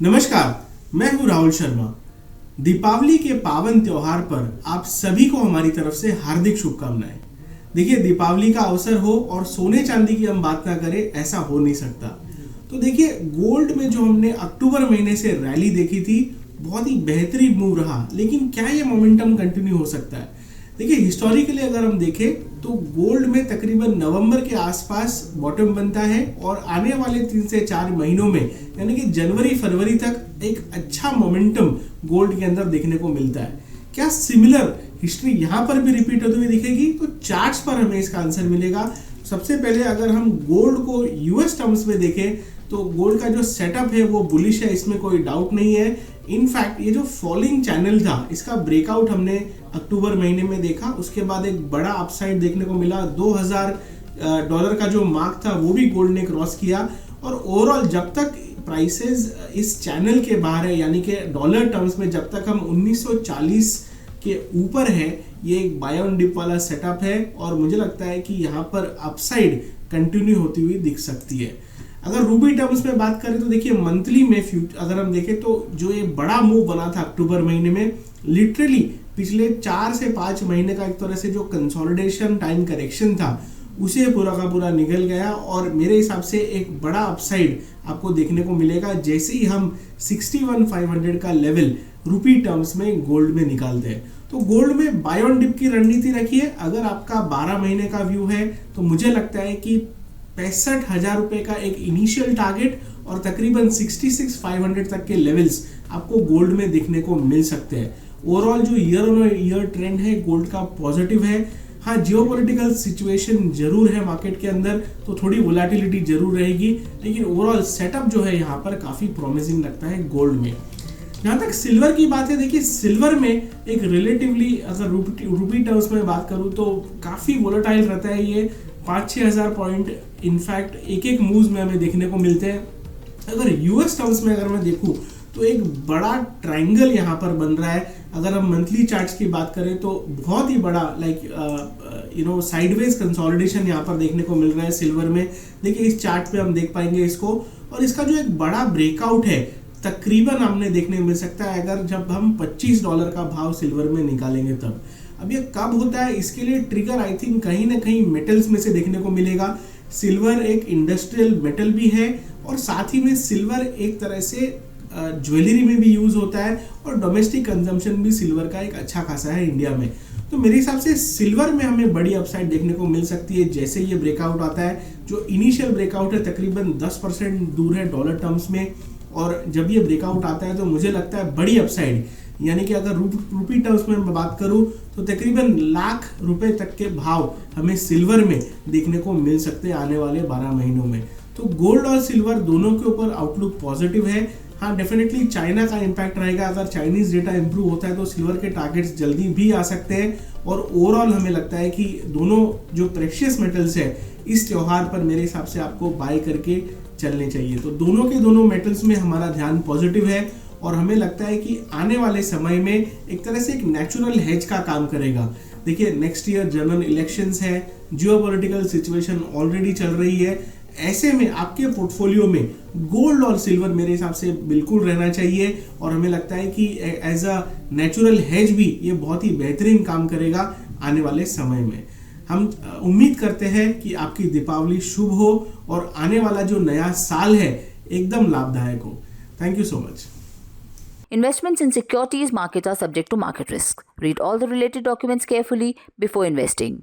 नमस्कार, मैं हूं राहुल शर्मा। दीपावली के पावन त्योहार पर आप सभी को हमारी तरफ से हार्दिक शुभकामनाएं। देखिए, दीपावली का अवसर हो और सोने चांदी की हम बात ना करें, ऐसा हो नहीं सकता। तो देखिए, गोल्ड में जो हमने अक्टूबर महीने से रैली देखी थी, बहुत ही बेहतरीन मूव रहा। लेकिन क्या ये मोमेंटम कंटिन्यू हो सकता है? देखिए, हिस्टोरिकली अगर हम देखें तो गोल्ड में तकरीबन नवंबर के आसपास बॉटम बनता है और आने वाले 3 से 4 महीनों में यानी कि जनवरी फरवरी तक एक अच्छा मोमेंटम गोल्ड के अंदर देखने को मिलता है। क्या सिमिलर हिस्ट्री यहाँ पर भी रिपीट होती हुई दिखेगी? तो चार्ट्स पर हमें इसका आंसर मिलेगा। सबसे पहले अगर हम गोल्ड को यूएस टर्म्स में देखें तो गोल्ड का जो सेटअप है वो बुलिश है, इसमें कोई डाउट नहीं है। इनफैक्ट ये जो फॉलिंग चैनल था, इसका ब्रेकआउट हमने अक्टूबर महीने में देखा। उसके बाद एक बड़ा अपसाइड देखने को मिला। $2000 का जो मार्क था वो भी गोल्ड ने क्रॉस किया। और ओवरऑल जब तक प्राइसेस इस चैनल के बाहर है, यानी कि डॉलर टर्म्स में जब तक हम 1940 के ऊपर है, ये एक बाय ऑन डिप वाला सेटअप है और मुझे लगता है कि यहाँ पर अपसाइड कंटिन्यू होती हुई दिख सकती है। अगर रूबी टर्म्स में बात करें तो देखिए, मंथली में अगर हम देखें तो जो ये बड़ा मूव बना था अक्टूबर महीने में, लिटरली पिछले 4 से 5 महीने का एक तरह से जो कंसोलिडेशन टाइम करेक्शन था, उसे पूरा का पूरा निकल गया। और मेरे हिसाब से एक बड़ा अपसाइड आपको देखने को मिलेगा जैसे ही हम 61,500 का लेवल रूपी टर्म्स में गोल्ड में निकालते हैं। तो गोल्ड में बाय ऑन डिप की रणनीति रखिए। अगर आपका 12 महीने का व्यू है तो मुझे लगता है कि 65,000 रुपए का एक इनिशियल टारगेट और तकरीबन 66,500 तक के लेवल्स आपको गोल्ड में देखने को मिल सकते हैं। ओवरऑल जो ईयर ऑन ईयर ट्रेंड है गोल्ड का पॉजिटिव है। हाँ, जियोपॉलिटिकल सिचुएशन जरूर है मार्केट के अंदर, तो थोड़ी वोलेटिलिटी जरूर रहेगी, लेकिन ओवरऑल सेटअप जो है यहाँ पर काफी प्रॉमिसिंग लगता है गोल्ड में। जहाँ तक सिल्वर की बात है, देखिए सिल्वर में एक रिलेटिवली अगर रूपी टर्म्स में बात करूँ तो काफी वोलेटाइल रहता है। ये 5-6 हज़ार पॉइंट इनफैक्ट एक मूव्स में हमें देखने को मिलते हैं। अगर यूएस टर्म्स में अगर मैं देखूं तो एक बड़ा ट्रायंगल यहाँ पर बन रहा है। अगर हम मंथली चार्ट्स की बात करें तो बहुत ही बड़ा साइडवेज कंसोलिडेशन यहाँ पर देखने को मिल रहा है सिल्वर में। देखिए, इस चार्ट पे हम देख पाएंगे इसको, और इसका जो एक बड़ा ब्रेकआउट है तकरीबन हमने देखने को मिल सकता है अगर जब हम $25 का भाव सिल्वर में निकालेंगे तब। अब ये कब होता है, इसके लिए ट्रिगर आई थिंक कहीं ना कहीं मेटल्स में से देखने को मिलेगा। सिल्वर एक इंडस्ट्रियल मेटल भी है और साथ ही में सिल्वर एक तरह से ज्वेलरी में भी यूज होता है और डोमेस्टिक कंजम्पशन भी सिल्वर का एक अच्छा खासा है इंडिया में। तो मेरे हिसाब से सिल्वर में हमें बड़ी अपसाइड देखने को मिल सकती है जैसे ये ब्रेकआउट आता है। जो इनिशियल ब्रेकआउट है तकरीबन 10% दूर है डॉलर टर्म्स में, और जब ये ब्रेकआउट आता है तो मुझे लगता है बड़ी अपसाइड, यानी कि अगर रूपी टर्म्स में मैं बात करूं तो तकरीबन लाख रुपए तक के भाव हमें सिल्वर में देखने को मिल सकते हैं आने वाले 12 महीनों में। तो गोल्ड और सिल्वर दोनों के ऊपर आउटलुक पॉजिटिव है। हाँ, डेफिनेटली चाइना का इम्पैक्ट रहेगा। अगर चाइनीज डेटा इंप्रूव होता है तो सिल्वर के टारगेट्स जल्दी भी आ सकते हैं। और ओवरऑल हमें लगता है कि दोनों जो प्रेशियस मेटल्स है इस त्योहार पर मेरे हिसाब से आपको बाय करके चलने चाहिए। तो दोनों के दोनों मेटल्स में हमारा ध्यान पॉजिटिव है और हमें लगता है कि आने वाले समय में एक तरह से एक नेचुरल हेज का काम करेगा। देखिए, नेक्स्ट ईयर जनरल इलेक्शंस है, जियोपॉलिटिकल सिचुएशन ऑलरेडी चल रही है। ऐसे में आपके पोर्टफोलियो में गोल्ड और सिल्वर मेरे हिसाब से बिल्कुल रहना चाहिए और हमें लगता है कि एज अ नेचुरल हेज भी ये बहुत ही बेहतरीन काम करेगा आने वाले समय में। हम उम्मीद करते हैं कि आपकी दीपावली शुभ हो और आने वाला जो नया साल है एकदम लाभदायक हो। Thank you so much. Investments in securities markets are subject to market risk. Read all the related documents carefully before investing.